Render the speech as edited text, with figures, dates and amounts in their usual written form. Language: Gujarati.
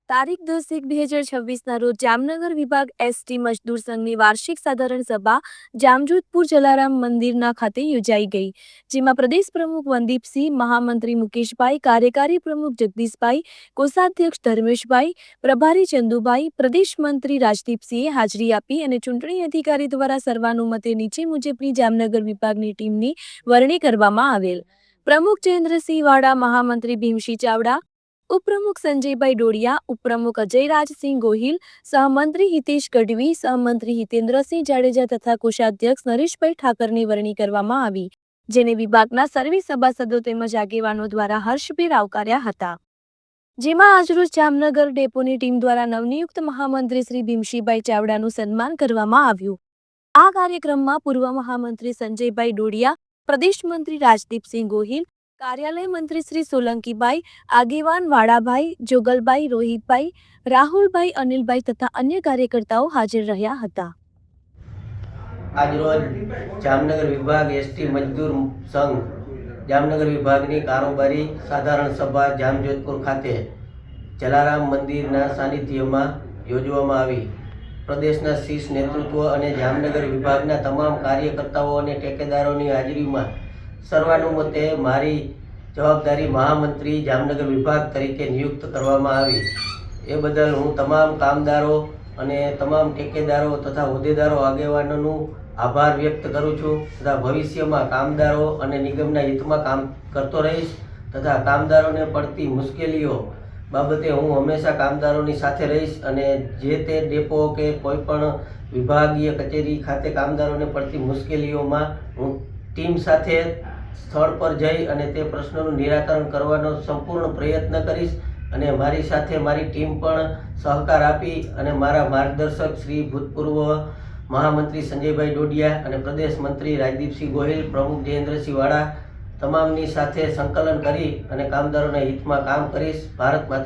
તારીખ 10/1/2026ના રોજ જામનગર વિભાગ એસટી મજદૂર સંઘની વાર્ષિક સાધારણ સભા જામજોધપુર જલારામ મંદિરના ખાતે યોજાઈ ગઈ, જેમાં પ્રદેશ પ્રમુખ વંદીપસિંહ, મહામંત્રી મુકેશભાઈ, કાર્યકારી પ્રમુખ જગદીશભાઈ, કોષાધ્યક્ષ ધર્મેશભાઈ, પ્રભારી ચંદુભાઈ, પ્રદેશ મંત્રી રાજદીપસિંહે હાજરી આપી અને ચૂંટણી અધિકારી દ્વારા સર્વાનુમતે નીચે મુજબની જામનગર વિભાગની ટીમની વરણી કરવામાં આવેલ. પ્રમુખ જયેન્દ્રસિંહ વાડા, મહામંત્રી ભીમસિંહ ચાવડા, ઉપપ્રમુખ સંજયભાઈ ડોડિયા, ઉપપ્રમુખ અજયરાજસિંહ ગોહિલ, સહમંત્રી હિતેશ ગઢવી, સહમંત્રી હિતેન્દ્રસિંહ જાડેજા તથા કોષાધ્યક્ષ નરેશભાઈ ઠાકરની વરણી કરવામાં આવી, જેને વિભાગના સર્વે સભાસદો તેમજ આગેવાનો દ્વારા હર્ષભેર આવકાર્યા હતા. જેમાં આજરોજ જામનગર ડેપોની ટીમ દ્વારા નવનિયુક્ત મહામંત્રી શ્રી ભીમસિંહભાઈ ચાવડાનું સન્માન કરવામાં આવ્યું. આ કાર્યક્રમમાં પૂર્વ મહામંત્રી સંજયભાઈ ડોડિયા, પ્રદેશ મંત્રી રાજદીપસિંહ ગોહિલ, કાર્યાલય મંત્રી શ્રી સોલંકીભાઈ, આગેવાન વાડાભાઈ, જોગલભાઈ, રોહિતભાઈ, રાહુલભાઈ, અનિલભાઈ તથા અન્ય કાર્યકર્તાઓ હાજર રહ્યા હતા. આજરોજ જામનગર વિભાગ એસટી મજદૂર સંઘ જામનગર વિભાગની કારોબારી સાધારણ સભા જામજોધપુર ખાતે જલારામ મંદિરના સાનિધ્યમાં યોજવામાં આવી. પ્રદેશના શીર્ષ નેતૃત્વ અને જામનગર વિભાગના તમામ કાર્યકર્તાઓ અને ટેકેદારોની હાજરીમાં સર્વાનુમતે મારી જવાબદારી મહામંત્રી જામનગર વિભાગ તરીકે નિયુક્ત કરવામાં આવી. એ બદલ હું તમામ કામદારો અને તમામ ટેકેદારો તથા હોદ્દેદારો આગેવાનોનું આભાર વ્યક્ત કરું છું તથા ભવિષ્યમાં કામદારો અને નિગમના હિતમાં કામ કરતો રહીશ તથા કામદારોને પડતી મુશ્કેલીઓ બાબતે હું હંમેશા કામદારોની સાથે રહીશ અને જે તે ડેપો કે કોઈ પણ વિભાગીય કચેરી ખાતે કામદારોને પડતી મુશ્કેલીઓમાં હું ટીમ સાથે સ્થળ પર જઈ અને તે પ્રશ્નોનું નિરાકરણ કરવાનો સંપૂર્ણ પ્રયત્ન કરીશ અને મારી સાથે મારી ટીમ પણ સહકાર આપી અને મારા માર્ગદર્શક શ્રી ભૂતપૂર્વ મહામંત્રી સંજયભાઈ ડોડિયા અને પ્રદેશ મંત્રી રાજદીપસિંહ ગોહિલ, પ્રમુખ જયેન્દ્રસિંહ વાડા તમામની સાથે સંકલન કરી અને કામદારોના હિતમાં કામ કરીશ. ભારત માતા